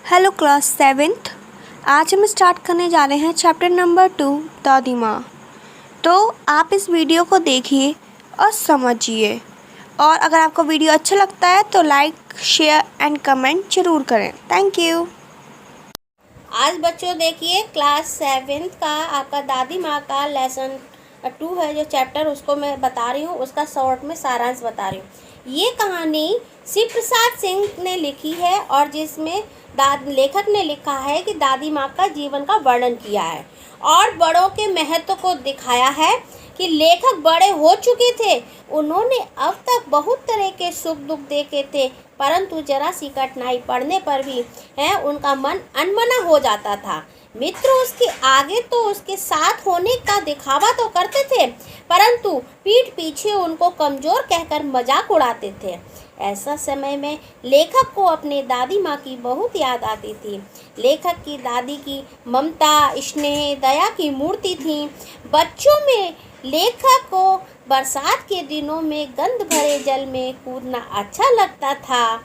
Hello class seventh. आज हम start करने जा रहे हैं चैप्टर नंबर 2 दादी माँ। तो आप इस वीडियो को देखिए और समझिए, और अगर आपको वीडियो अच्छा लगता है तो लाइक शेयर एंड कमेंट ज़रूर करें। Thank you. आज बच्चों देखिए क्लास सेवेंथ का आपका दादी माँ का लेसन 2 है जो चैप्टर, उसको मैं बता रही हूँ, उसका शॉर्ट में सारांश बता रही हूँ। ये कहानी शिव प्रसाद सिंह ने लिखी है और जिसमें लेखक ने लिखा है कि दादी माँ का जीवन का वर्णन किया है और बड़ों के महत्व को दिखाया है कि लेखक बड़े हो चुके थे, उन्होंने अब तक बहुत तरह के सुख दुख देखे थे, परंतु जरा सी कठिनाई पड़ने पर भी उनका मन अनमना हो जाता था। मित्र उसके आगे तो उसके साथ होने का दिखावा तो करते थे, परंतु पीठ पीछे उनको कमज़ोर कहकर मजाक उड़ाते थे। ऐसा समय में लेखक को अपने दादी माँ की बहुत याद आती थी। लेखक की दादी की ममता, स्नेह, दया की मूर्ति थी। बच्चों में लेखक को बरसात के दिनों में गंध भरे जल में कूदना अच्छा लगता था,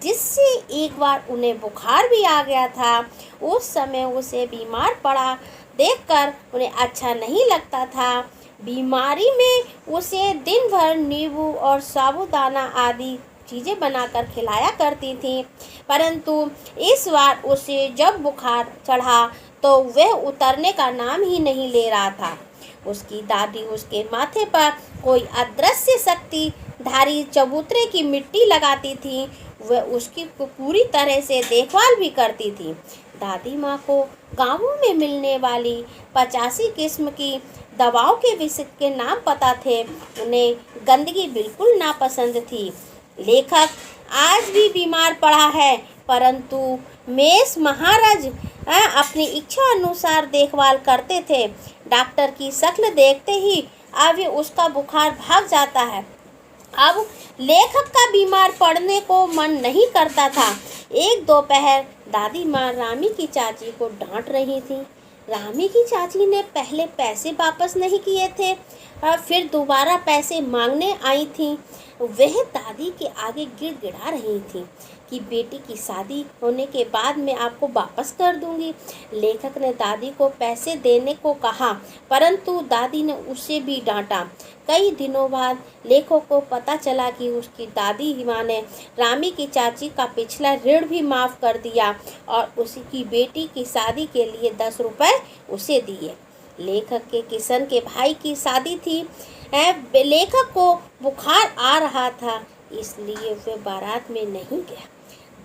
जिससे एक बार उन्हें बुखार भी आ गया था। उस समय उसे बीमार पड़ा देखकर उन्हें अच्छा नहीं लगता था। बीमारी में उसे दिन भर नींबू और साबूदाना आदि चीज़ें बनाकर खिलाया करती थी, परंतु इस बार उसे जब बुखार चढ़ा तो वह उतरने का नाम ही नहीं ले रहा था। उसकी दादी उसके माथे पर कोई अदृश्य शक्ति धारी चबूतरे की मिट्टी लगाती थी। वह उसकी पूरी तरह से देखभाल भी करती थी। दादी माँ को गाँवों में मिलने वाली 85 किस्म की दवाओं के विषय के नाम पता थे। उन्हें गंदगी बिल्कुल नापसंद थी। लेखक आज भी बीमार पड़ा है, परंतु मेष महाराज अपनी इच्छा अनुसार देखभाल करते थे। डॉक्टर की शक्ल देखते ही अब उसका बुखार भाग जाता है। अब लेखक का बीमार पड़ने को मन नहीं करता था। एक दोपहर दादी माँ रामी की चाची को डांट रही थी। रामी की चाची ने पहले पैसे वापस नहीं किए थे और फिर दोबारा पैसे मांगने आई थी। वह दादी के आगे गिड़गिड़ा रही थी कि बेटी की शादी होने के बाद मैं आपको वापस कर दूंगी। लेखक ने दादी को पैसे देने को कहा, परंतु दादी ने उसे भी डांटा। कई दिनों बाद लेखक को पता चला कि उसकी दादी माँ ने रामी की चाची का पिछला ऋण भी माफ़ कर दिया और उसकी बेटी की शादी के लिए 10 रुपए उसे दिए। लेखक के किशन के भाई की शादी थी। लेखक को बुखार आ रहा था, इसलिए वह बारात में नहीं गया।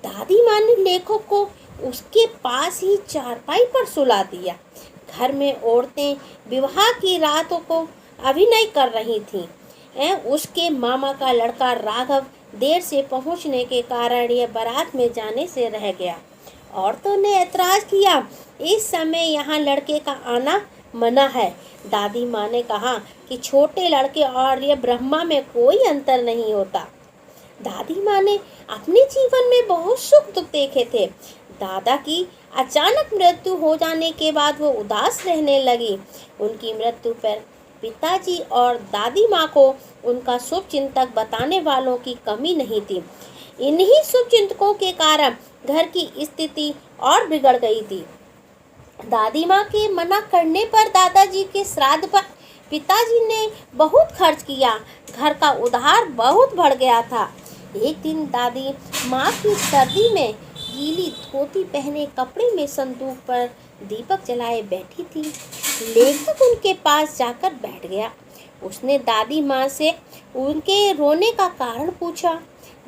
दादी माँ ने लेखक को उसके पास ही चारपाई पर सुला दिया। घर में औरतें विवाह की रातों को अभिनय कर रही थीं। उसके मामा का लड़का राघव देर से पहुंचने के कारण यह बारात में जाने से रह गया। औरतों ने ऐतराज किया, इस समय यहाँ लड़के का आना मना है। दादी माँ ने कहा कि छोटे लड़के और ये ब्रह्मा में कोई अंतर नहीं होता। दादी माँ ने अपने जीवन में बहुत सुख दुख देखे थे। दादा की अचानक मृत्यु हो जाने के बाद वो उदास रहने लगी। उनकी मृत्यु पर पिताजी और दादी माँ को उनका शुभ चिंतक बताने वालों की कमी नहीं थी। इन्हीं शुभ चिंतकों के कारण घर की स्थिति और बिगड़ गई थी। दादी माँ के मना करने पर दादाजी के श्राद्ध पर पिताजी ने बहुत खर्च किया। घर का उधार बहुत बढ़ गया था। एक दिन दादी माँ की सर्दी में गीली धोती पहने कपड़े में संदूक पर दीपक जलाए बैठी थी। लेखक उनके पास जाकर बैठ गया। उसने दादी माँ से उनके रोने का कारण पूछा।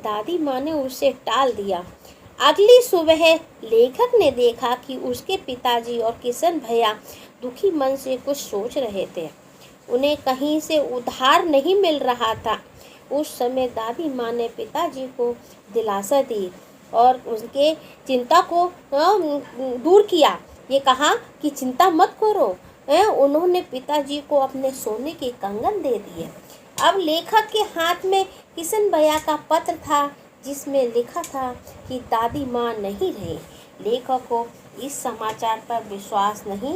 दादी माँ ने उसे टाल दिया। अगली सुबह लेखक ने देखा कि उसके पिताजी और किशन भैया दुखी मन से कुछ सोच रहे थे। उन्हें कहीं से उधार नहीं मिल रहा था। उस समय दादी माँ ने पिताजी को दिलासा दी और उनके चिंता को दूर किया। ये कहा कि चिंता मत करो। उन्होंने पिताजी को अपने सोने के कंगन दे दिए। अब लेखक के हाथ में किशन भैया का पत्र था, जिसमें लिखा था कि दादी माँ नहीं रही। लेखक को इस समाचार पर विश्वास नहीं